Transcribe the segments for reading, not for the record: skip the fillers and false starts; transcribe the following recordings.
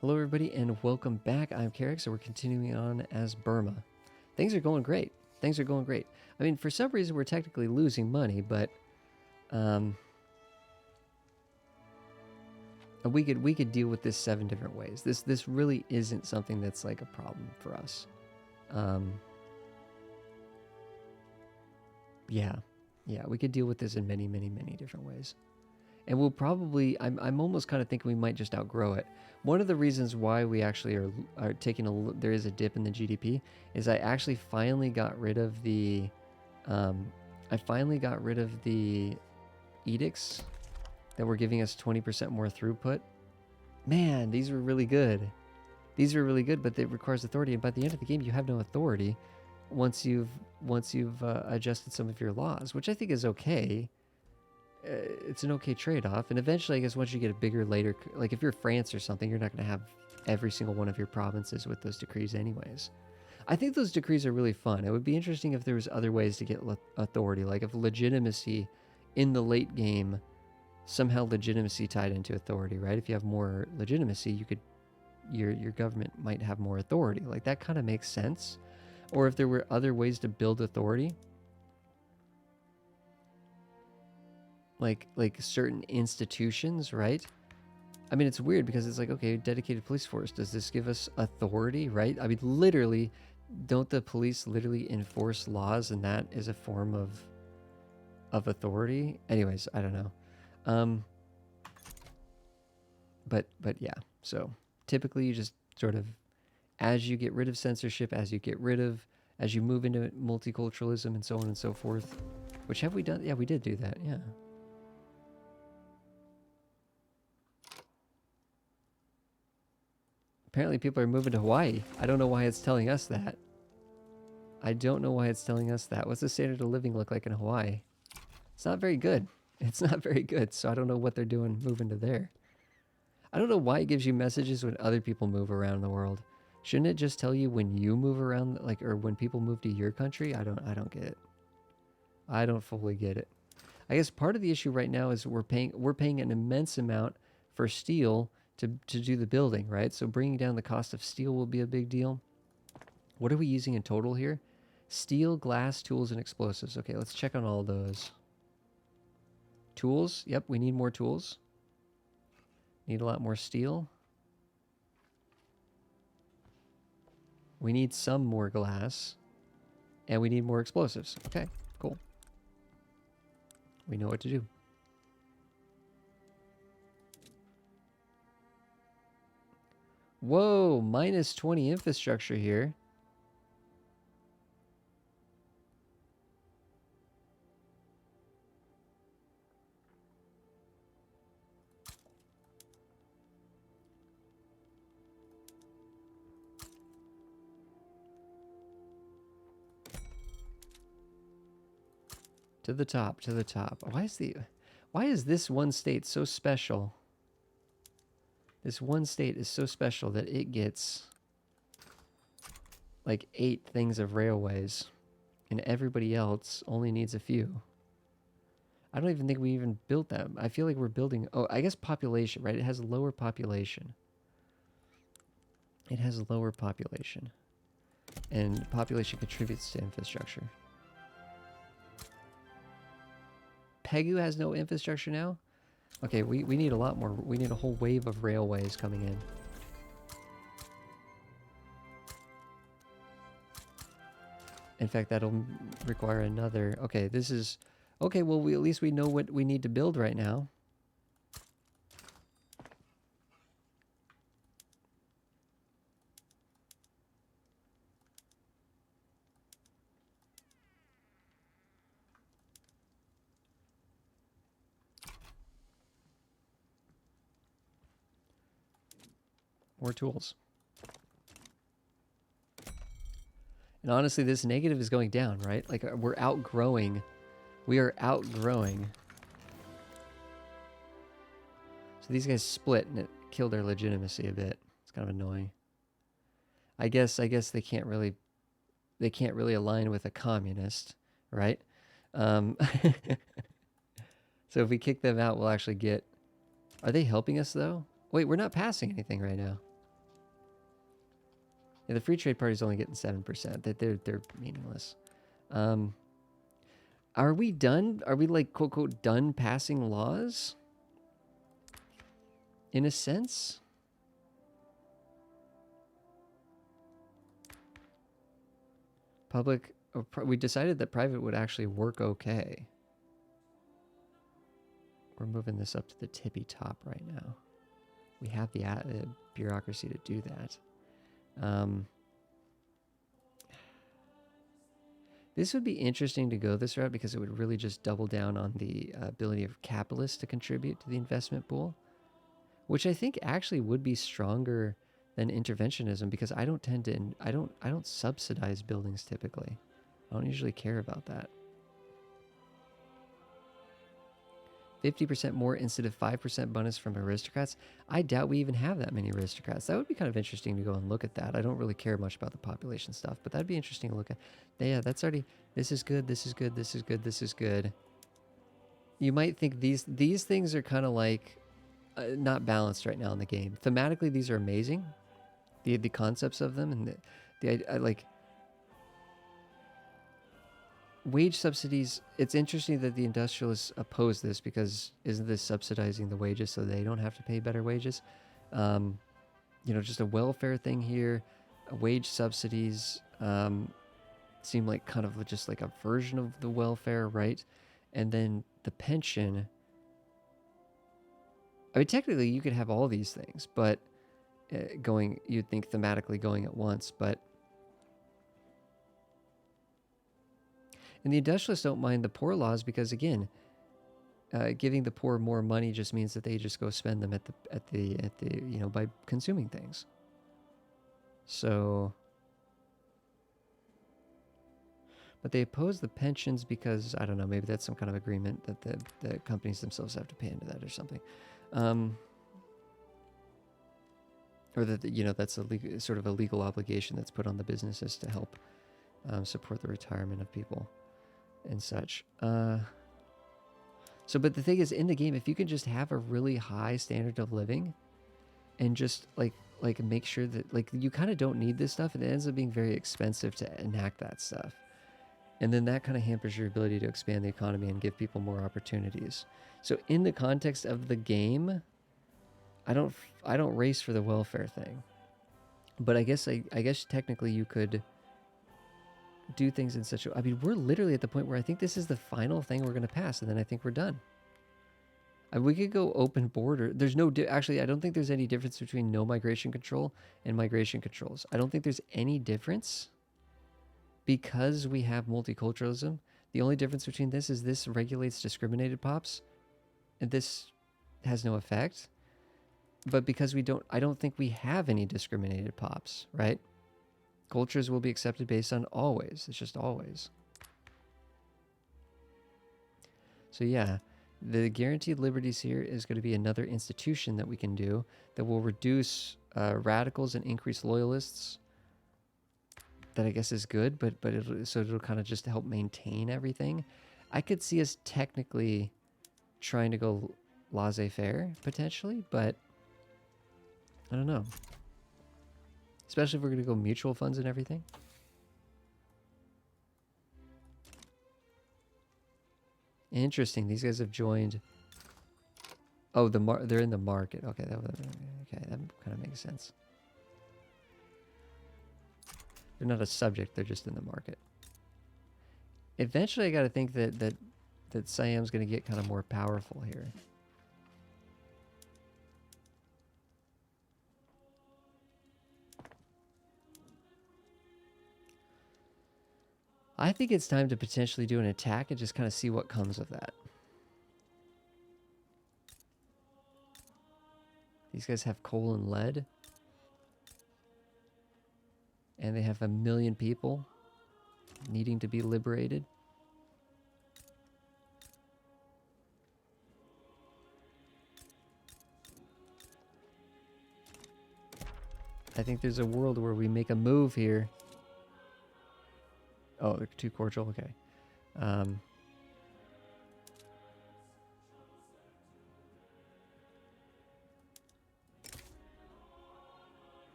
Hello, everybody, and welcome back. I'm Carrick, so we're continuing on as Burma. Things are going great. Things are going great. I mean, for some reason, we're technically losing money, but um, we could deal with this 7 different ways. This really isn't something that's like a problem for us. Um, yeah, yeah, we could deal with this in many, many, many different ways. And we'll probably, I'm almost kind of thinking we might just outgrow it. One of the reasons why we actually are taking there is a dip in the GDP is I actually finally got rid of the, um, I finally got rid of the edicts that were giving us 20% more throughput. Man, these were really good. These are really good, but it requires authority. And by the end of the game, you have no authority once you've adjusted some of your laws, which I think is okay. It's an okay trade-off. And eventually, I guess once you get a bigger later, like if you're France or something, you're not going to have every single one of your provinces with those decrees anyways. I think those decrees are really fun. It would be interesting if there was other ways to get authority, like if legitimacy in the late game, somehow legitimacy tied into authority, right? If you have more legitimacy, you could your government might have more authority. Like that kind of makes sense. Or if there were other ways to build authority, like certain institutions, right? I mean, it's weird because it's like, okay, dedicated police force. Does this give us authority, right? I mean, literally, don't the police literally enforce laws, and that is a form of authority? Anyways, I don't know. But yeah. So typically, you just sort of, as you get rid of censorship, as you move into multiculturalism and so on and so forth. Which have we done? Yeah, we did do that. Yeah. Apparently people are moving to Hawaii. I don't know why it's telling us that. I don't know why it's telling us that. What's the standard of living look like in Hawaii? It's not very good. It's not very good, so I don't know what they're doing moving to there. I don't know why it gives you messages when other people move around the world. Shouldn't it just tell you when you move around, like, or when people move to your country? I don't get it. I don't fully get it. I guess part of the issue right now is we're paying an immense amount for steel to do the building, right? So bringing down the cost of steel will be a big deal. What are we using in total here? Steel, glass, tools, and explosives. Okay, let's check on all those. Tools. Yep, we need more tools. Need a lot more steel. We need some more glass. And we need more explosives. Okay, cool. We know what to do. Whoa, minus 20 infrastructure here. To the top, to the top. Why is this one state so special? This one state is so special that it gets like 8 things of railways and everybody else only needs a few. I don't even think we even built them. I feel like we're building, oh, I guess population, right? It has lower population. It has lower population. And population contributes to infrastructure. Pegu has no infrastructure now? Okay, we need a lot more. We need a whole wave of railways coming in. In fact, that'll require another. Okay, this is... Okay, well, at least we know what we need to build right now. More tools. And honestly, this negative is going down, right? Like, we're outgrowing. We are outgrowing. So these guys split, and it killed their legitimacy a bit. It's kind of annoying. I guess they can't really align with a communist, right? So if we kick them out, we'll actually get... Are they helping us, though? Wait, we're not passing anything right now. Yeah, the Free Trade Party's only getting 7%. That they're meaningless. Are we done? Are we like quote quote done passing laws? In a sense? Public, we decided that private would actually work okay. We're moving this up to the tippy top right now. We have the bureaucracy to do that. This would be interesting to go this route because it would really just double down on the ability of capitalists to contribute to the investment pool, which I think actually would be stronger than interventionism because I don't subsidize buildings typically. I don't usually care about that. 50% more instead of 5% bonus from aristocrats. I doubt we even have that many aristocrats. That would be kind of interesting to go and look at that. I don't really care much about the population stuff, but that'd be interesting to look at. Yeah, that's already, this is good, this is good, this is good, this is good. You might think these things are kind of like not balanced right now in the game. Thematically, these are amazing. The concepts of them and the like wage subsidies. It's interesting that the industrialists oppose this because isn't this subsidizing the wages so they don't have to pay better wages? You know, just a welfare thing here. Wage subsidies seem like kind of just like a version of the welfare, right? And then the pension. I mean, technically, you could have all these things, but you'd think thematically going at once, but. And the industrialists don't mind the poor laws because, again, giving the poor more money just means that they just go spend them at the you know, by consuming things. So, but they oppose the pensions because I don't know, maybe that's some kind of agreement that the companies themselves have to pay into that or something, or that you know that's sort of a legal obligation that's put on the businesses to help support the retirement of people. And such. But the thing is, in the game, if you can just have a really high standard of living and just like make sure that like you kind of don't need this stuff, and it ends up being very expensive to enact that stuff. And then that kind of hampers your ability to expand the economy and give people more opportunities. So in the context of the game, I don't race for the welfare thing. But I guess technically you could do things in such a... I mean, we're literally at the point where I think this is the final thing we're going to pass, and then I think we're done. We could go open border. There's no... Actually, I don't think there's any difference between no migration control and migration controls. I don't think there's any difference because we have multiculturalism. The only difference between this is this regulates discriminated pops, and this has no effect. But because I don't think we have any discriminated pops, right? Cultures will be accepted based on always. It's just always. So yeah, the guaranteed liberties here is going to be another institution that we can do that will reduce radicals and increase loyalists. That I guess is good, but it'll kind of just help maintain everything. I could see us technically trying to go laissez-faire potentially, but I don't know. Especially if we're going to go mutual funds and everything. Interesting. These guys have joined. Oh, they're in the market. Okay, that kind of makes sense. They're not a subject. They're just in the market. Eventually, I got to think that Siam's going to get kind of more powerful here. I think it's time to potentially do an attack and just kind of see what comes of that. These guys have coal and lead. And they have 1 million people needing to be liberated. I think there's a world where we make a move here. Oh, they're too cordial? Okay.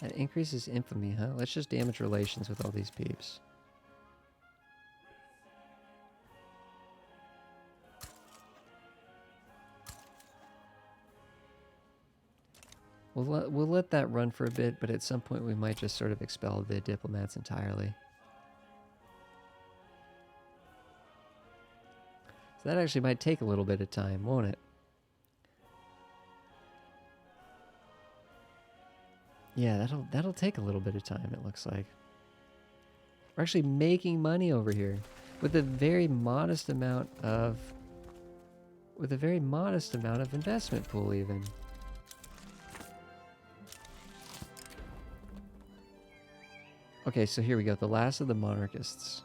That increases infamy, huh? Let's just damage relations with all these peeps. We'll let that run for a bit, but at some point we might just sort of expel the diplomats entirely. So that actually might take a little bit of time, won't it? Yeah, that'll take a little bit of time, it looks like. We're actually making money over here with a very modest amount of investment pool even. Okay, so here we go. The last of the monarchists.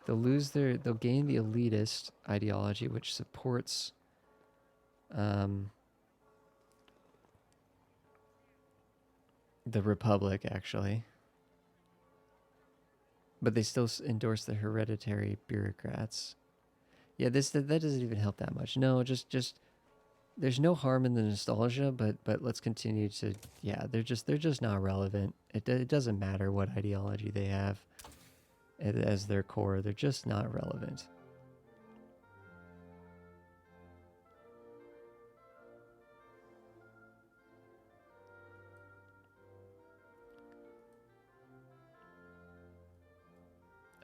They'll gain the elitist ideology, which supports the Republic, actually. But they still endorse the hereditary bureaucrats. Yeah, that doesn't even help that much. No, just there's no harm in the nostalgia, but let's continue to, yeah, they're just not relevant. It doesn't matter what ideology they have as their core. They're just not relevant.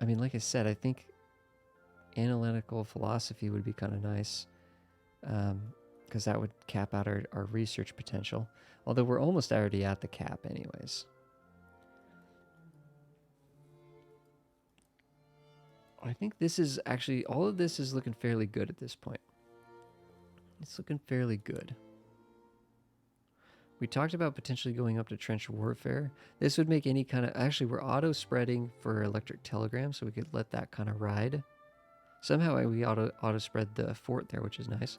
I mean, like I said, I think analytical philosophy would be kind of nice, because that would cap out our research potential. Although we're almost already at the cap anyways. I think this is actually, all of this is looking fairly good at this point. It's looking fairly good. We talked about potentially going up to trench warfare. This would make any kind of... Actually, we're auto-spreading for electric telegram, so we could let that kind of ride. Somehow we auto-spread the fort there, which is nice.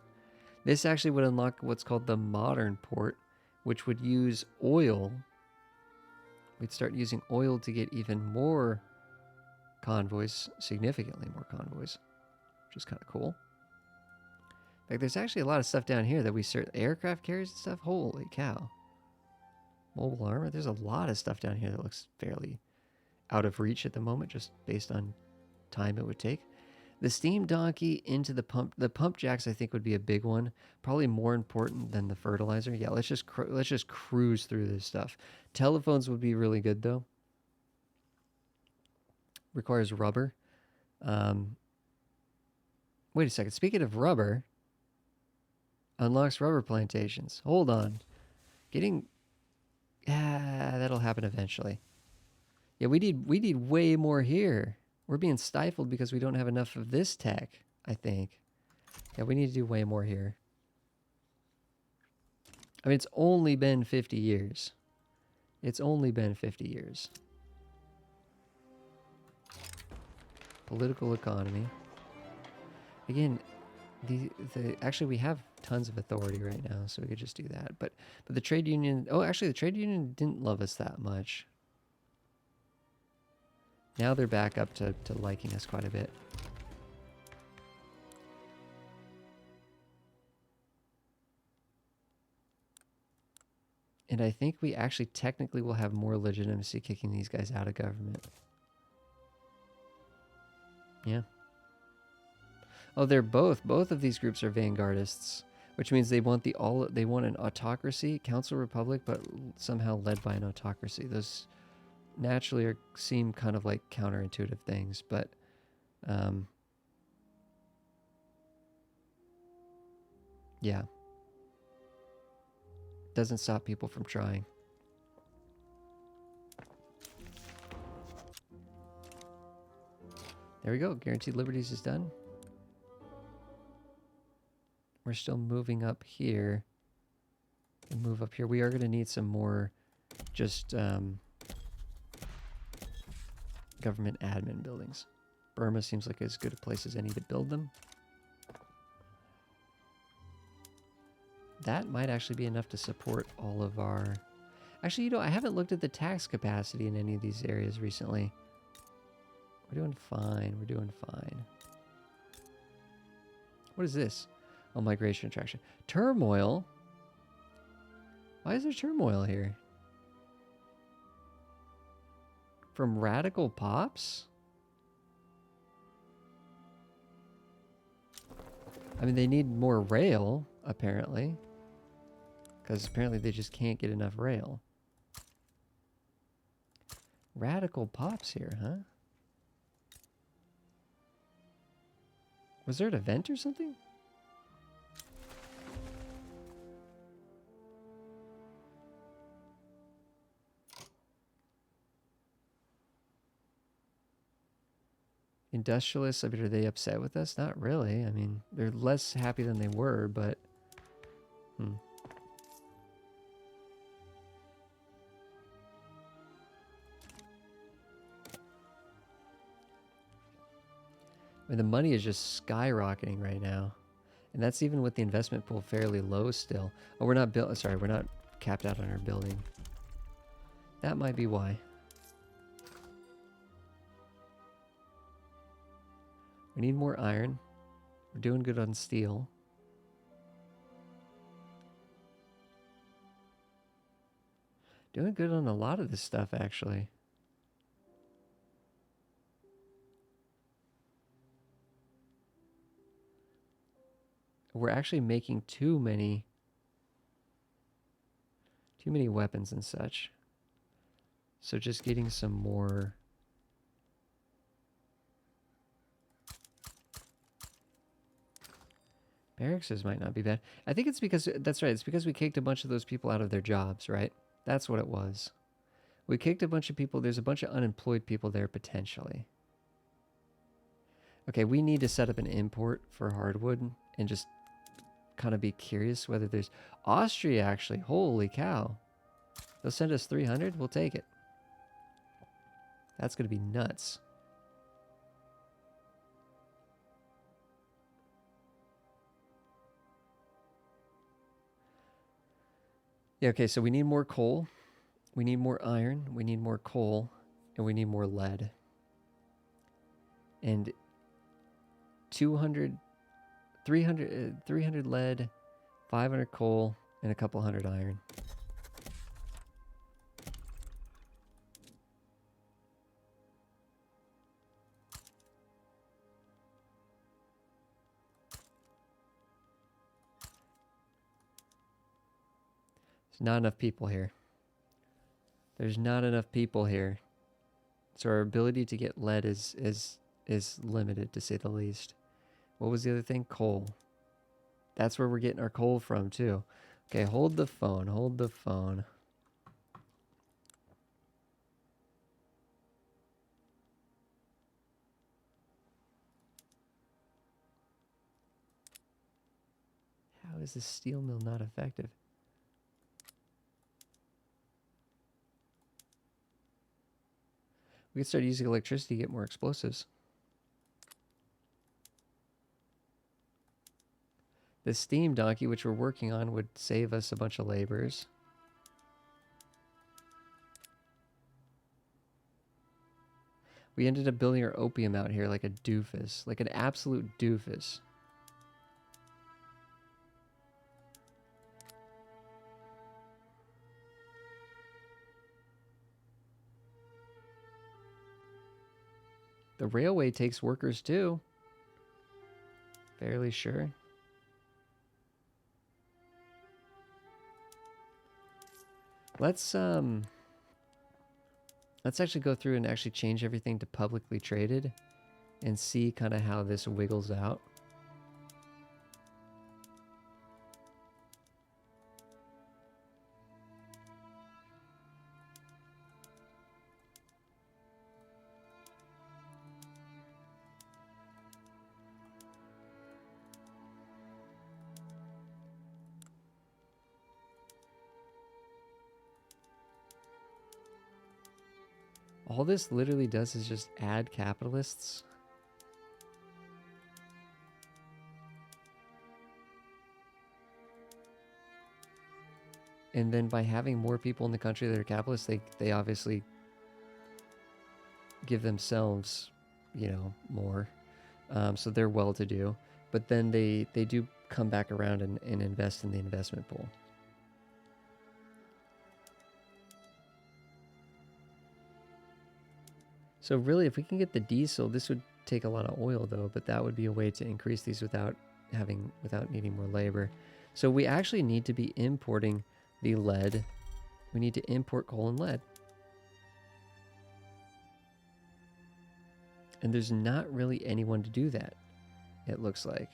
This actually would unlock what's called the modern port, which would use oil. We'd start using oil to get even more convoys, significantly more convoys, which is kind of cool. In fact, there's actually a lot of stuff down here that we start, aircraft carriers and stuff. Holy cow. Mobile armor. There's a lot of stuff down here that looks fairly out of reach at the moment, just based on time it would take. The steam donkey into the pump jacks, I think, would be a big one. Probably more important than the fertilizer. Yeah, let's just cruise through this stuff. Telephones would be really good though. Requires rubber. Wait a second. Speaking of rubber, unlocks rubber plantations. Hold on. That'll happen eventually. Yeah, we need way more here. We're being stifled because we don't have enough of this tech, I think. Yeah, we need to do way more here. I mean, it's only been 50 years. It's only been 50 years. Political economy. Again, actually we have tons of authority right now, so we could just do that. But the trade union, actually the trade union didn't love us that much. Now they're back up to liking us quite a bit. And I think we actually technically will have more legitimacy kicking these guys out of government. Yeah. Oh, they're both of these groups are vanguardists, which means they want they want an autocracy, council republic, but somehow led by an autocracy. Those naturally seem kind of like counterintuitive things, but yeah. Doesn't stop people from trying. There we go. Guaranteed Liberties is done. We're still moving up here. And move up here. We are going to need some more just government admin buildings. Burma seems like as good a place as any to build them. That might actually be enough to support all of our... Actually, you know, I haven't looked at the tax capacity in any of these areas recently. We're doing fine. We're doing fine. What is this? Oh, migration attraction. Turmoil. Why is there turmoil here? From radical pops? I mean, they need more rail, apparently. Because apparently they just can't get enough rail. Radical pops here, huh? Was there an event or something? Industrialists, I mean, are they upset with us? Not really. I mean, they're less happy than they were, but... I mean, the money is just skyrocketing right now. And that's even with the investment pool fairly low still. Oh, we're not built. Sorry, we're not capped out on our building. That might be why. We need more iron. We're doing good on steel. Doing good on a lot of this stuff, actually. We're actually making too many weapons and such. So just getting some more. Barracks might not be bad. I think it's because, that's right, it's because we kicked a bunch of those people out of their jobs, right? That's what it was. We kicked a bunch of people. There's a bunch of unemployed people there potentially. Okay, we need to set up an import for hardwood and just kind of be curious whether there's... Austria, actually. Holy cow. They'll send us 300? We'll take it. That's going to be nuts. Yeah, okay, so we need more coal. We need more iron. We need more coal. And we need more lead. And 300 lead, 500 coal, and a couple hundred iron. There's not enough people here. There's not enough people here. So our ability to get lead is limited, to say the least. What was the other thing? Coal. That's where we're getting our coal from, too. Okay, hold the phone. Hold the phone. How is this steel mill not effective? We could start using electricity to get more explosives. The steam donkey, which we're working on, would save us a bunch of laborers. We ended up building our opium out here like a doofus. Like an absolute doofus. The railway takes workers too. Fairly sure. Let's actually go through and actually change everything to publicly traded and see kind of how this wiggles out. All this literally does is just add capitalists. And then by having more people in the country that are capitalists, they obviously give themselves, you know, more. So they're well-to-do. But then they do come back around and invest in the investment pool. So really, if we can get the diesel, this would take a lot of oil though, but that would be a way to increase these without needing more labor. So we actually need to be importing the lead. We need to import coal and lead. And there's not really anyone to do that, it looks like.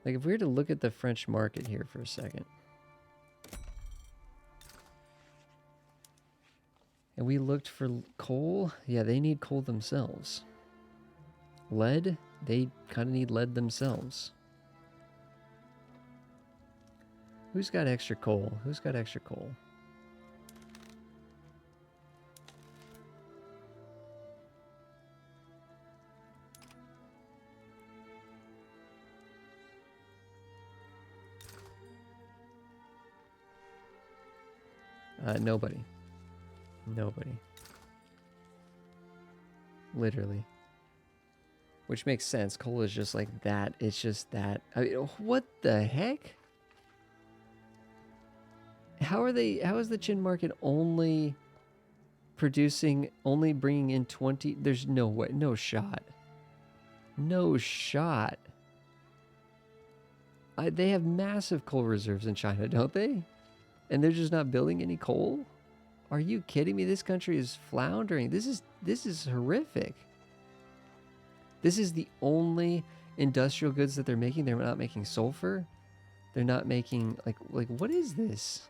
Like if we were to look at the French market here for a second. And we looked for coal. Yeah, they need coal themselves. Lead, they kind of need lead themselves. Who's got extra coal? Who's got extra coal? Nobody. Nobody. Literally. Which makes sense. Coal is just like that. It's just that. I mean, what the heck? How is the Chin market only bringing in 20? There's no way. No shot. No shot. They have massive coal reserves in China, don't they? And they're just not building any coal? Are you kidding me? This country is floundering. This is horrific. This is the only industrial goods that they're making. They're not making sulfur. They're not making like what is this?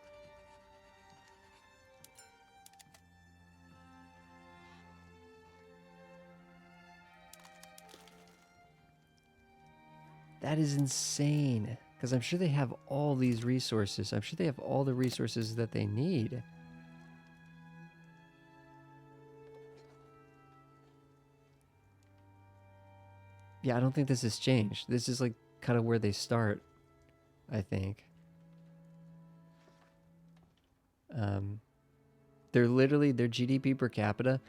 That is insane. Because I'm sure they have all these resources. I'm sure they have all the resources that they need. Yeah, I don't think this has changed. This is like kind of where they start, I think. They're literally, their GDP per capita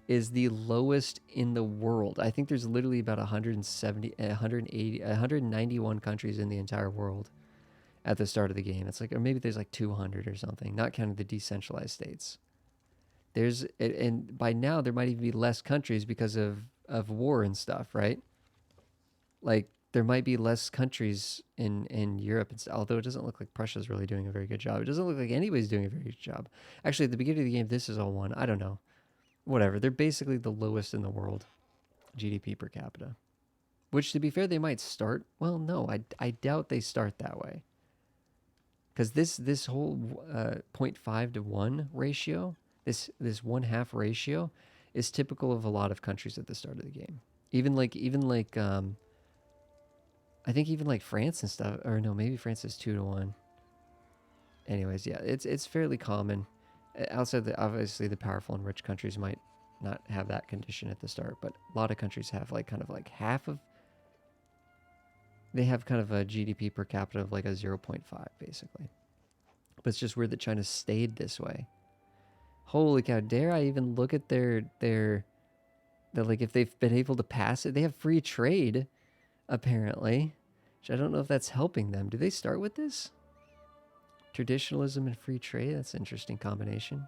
is the lowest in the world. I think there's literally about 170, 180, 191 countries in the entire world at the start of the game. It's like, or maybe there's like 200 or something, not counting the decentralized states. And by now there might even be less countries because of war and stuff, right? Like there might be less countries in Europe, although it doesn't look like Prussia's really doing a very good job. It doesn't look like anybody's doing a very good job. Actually, at the beginning of the game, this is all one. I don't know. Whatever. They're basically the lowest in the world, GDP per capita. Which, to be fair, they might start. Well, no, I doubt they start that way. Because this whole 0.5 to 1 ratio, this 1/2 ratio, is typical of a lot of countries at the start of the game. Even like I think even like France and stuff, or no, maybe France is 2 to 1. Anyways, yeah, it's fairly common. Outside obviously the powerful and rich countries might not have that condition at the start, but a lot of countries have like kind of like half of. They have kind of a GDP per capita of like a 0.5 basically. But it's just weird that China stayed this way. Holy cow! Dare I even look at their like if they've been able to pass it? They have free trade, apparently. Which I don't know if that's helping them. Do they start with this? Traditionalism and free trade? That's an interesting combination.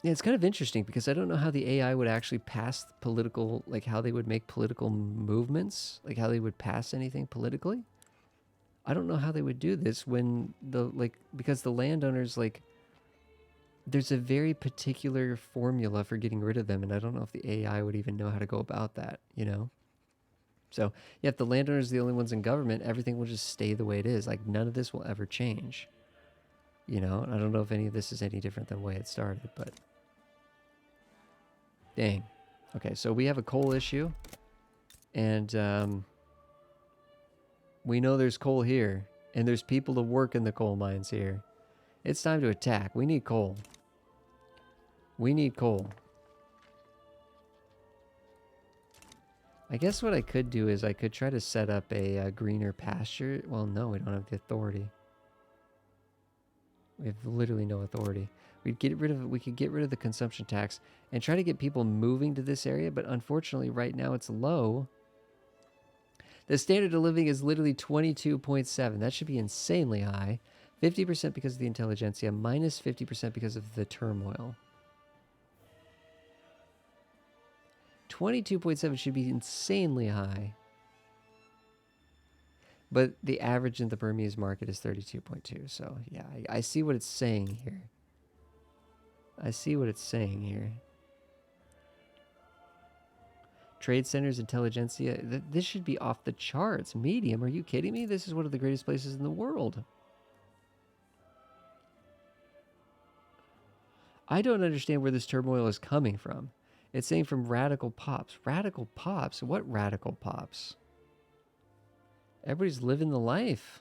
Yeah, it's kind of interesting because I don't know how the AI would actually pass political, like how they would make political movements, like how they would pass anything politically. I don't know how they would do this when because the landowners, like, there's a very particular formula for getting rid of them, and I don't know if the AI would even know how to go about that, you know? So, yeah, if the landowners are the only ones in government, everything will just stay the way it is. Like, none of this will ever change. You know? And I don't know if any of this is any different than the way it started, but... Dang. Okay, so we have a coal issue. And, we know there's coal here. And there's people to work in the coal mines here. It's time to attack. We need coal. We need coal. I guess what I could do is I could try to set up a greener pasture. Well, no, we don't have the authority. We have literally no authority. We could get rid of the consumption tax and try to get people moving to this area, but unfortunately right now it's low. The standard of living is literally 22.7. That should be insanely high. 50% because of the intelligentsia, minus 50% because of the turmoil. 22.7 should be insanely high. But the average in the Burmese market is 32.2. So yeah, I see what it's saying here. I see what it's saying here. Trade centers, intelligentsia. This should be off the charts. Medium, are you kidding me? This is one of the greatest places in the world. I don't understand where this turmoil is coming from. It's saying from radical pops. Radical pops? What radical pops? Everybody's living the life.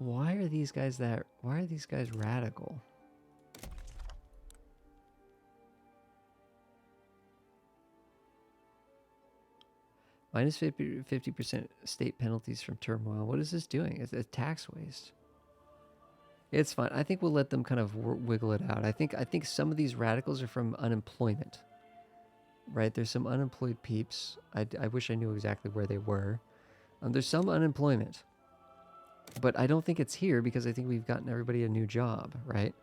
Why are these guys radical? Minus 50% state penalties from turmoil. What is this doing? It's a tax waste. It's fine. I think we'll let them kind of wiggle it out. I think some of these radicals are from unemployment. Right? There's some unemployed peeps. I wish I knew exactly where they were. There's some unemployment. But I don't think it's here because I think we've gotten everybody a new job, right?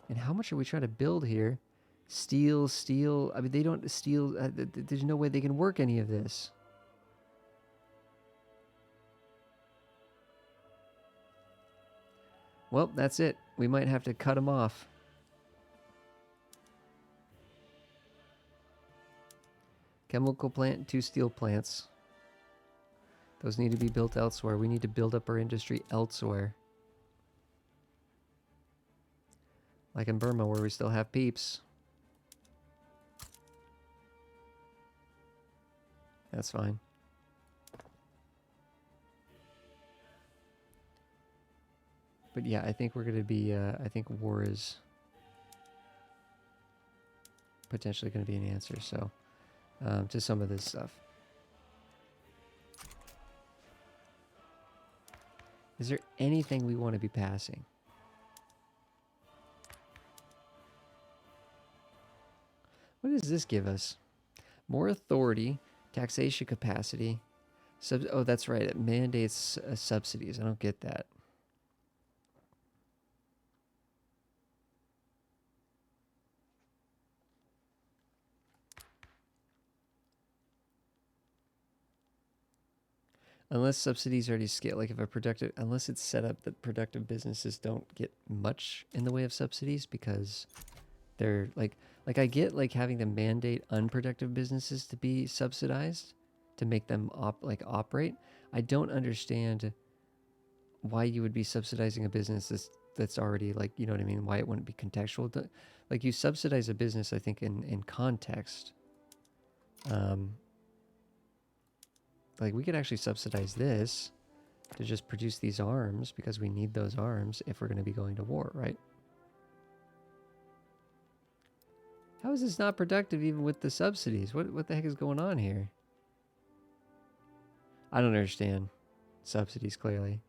And how much are we trying to build here? Steel. I mean, they don't steel. There's no way they can work any of this. Well, that's it. We might have to cut them off. Chemical plant, 2 steel plants. Those need to be built elsewhere. We need to build up our industry elsewhere. Like in Burma, where we still have peeps. That's fine. But yeah, I think we're going to be, I think war is potentially going to be an answer, so, to some of this stuff. Is there anything we want to be passing? What does this give us? More authority, taxation capacity. Oh, that's right. It mandates subsidies. I don't get that. Unless subsidies already scale, like if a productive, unless it's set up that productive businesses don't get much in the way of subsidies because they're like I get like having to mandate unproductive businesses to be subsidized to make them operate. I don't understand why you would be subsidizing a business that's already like, you know what I mean? Why it wouldn't be contextual. Like you subsidize a business, I think in context. Like we could actually subsidize this to just produce these arms because we need those arms if we're going to be going to war, right? How is this not productive even with the subsidies? What the heck is going on here? I don't understand subsidies clearly.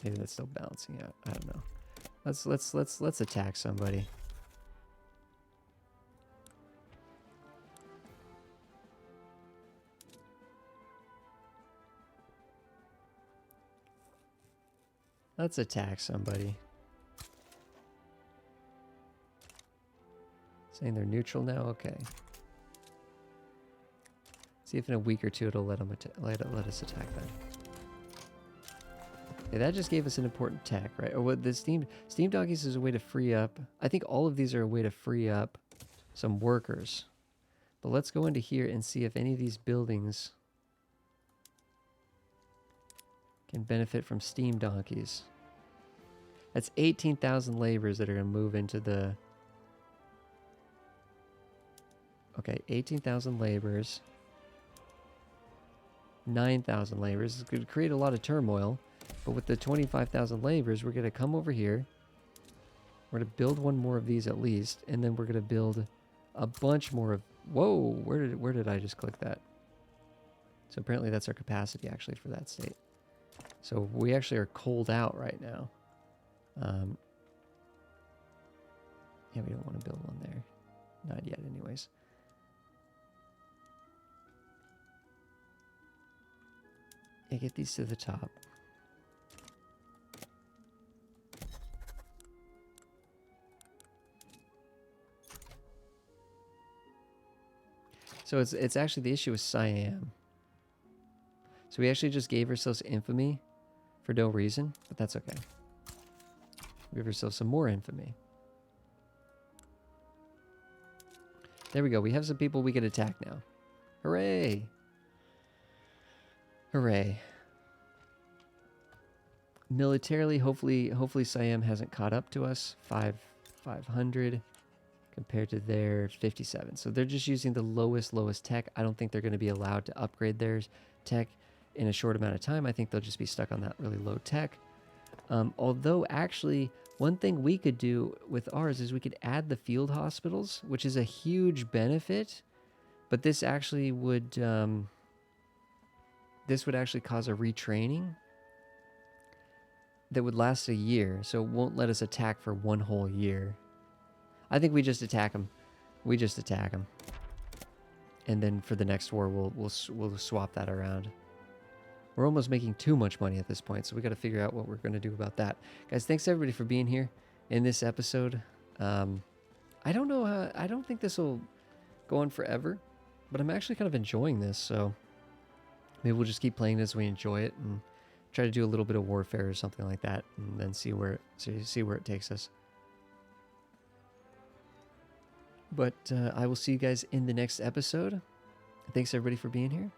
Maybe that's still balancing out. I don't know. Let's attack somebody. Let's attack somebody. Saying they're neutral now? Okay. See if in a week or two it'll let let us attack them. Okay, that just gave us an important tech, right? Or what the Steam Doggies is a way to free up. I think all of these are a way to free up some workers. But let's go into here and see if any of these buildings can benefit from steam donkeys. That's 18,000 laborers that are going to move into the... Okay, 18,000 laborers. 9,000 laborers. It's going to create a lot of turmoil. But with the 25,000 laborers, we're going to come over here. We're going to build one more of these at least. And then we're going to build a bunch more of... Whoa! Where did I just click that? So apparently that's our capacity actually for that state. So we actually are cold out right now. Yeah, we don't want to build one there. Not yet anyways. Yeah, get these to the top. So it's actually the issue with Siam. So we actually just gave ourselves infamy for no reason, but that's okay. We give ourselves some more infamy. There we go. We have some people we can attack now. Hooray! Hooray. Militarily, hopefully Siam hasn't caught up to us. 500 compared to their 57. So they're just using the lowest tech. I don't think they're going to be allowed to upgrade their tech in a short amount of time. I think they'll just be stuck on that really low tech. Although actually, one thing we could do with ours is we could add the field hospitals, which is a huge benefit. But this actually would actually cause a retraining that would last a year, so it won't let us attack for one whole year. I think we just attack them. We just attack them, and then for the next war, we'll swap that around. We're almost making too much money at this point, so we got to figure out what we're going to do about that. Guys, thanks everybody for being here in this episode. I don't know how. I don't think this will go on forever, but I'm actually kind of enjoying this, so maybe we'll just keep playing this as we enjoy it and try to do a little bit of warfare or something like that, and then see where it takes us. But I will see you guys in the next episode. Thanks everybody for being here.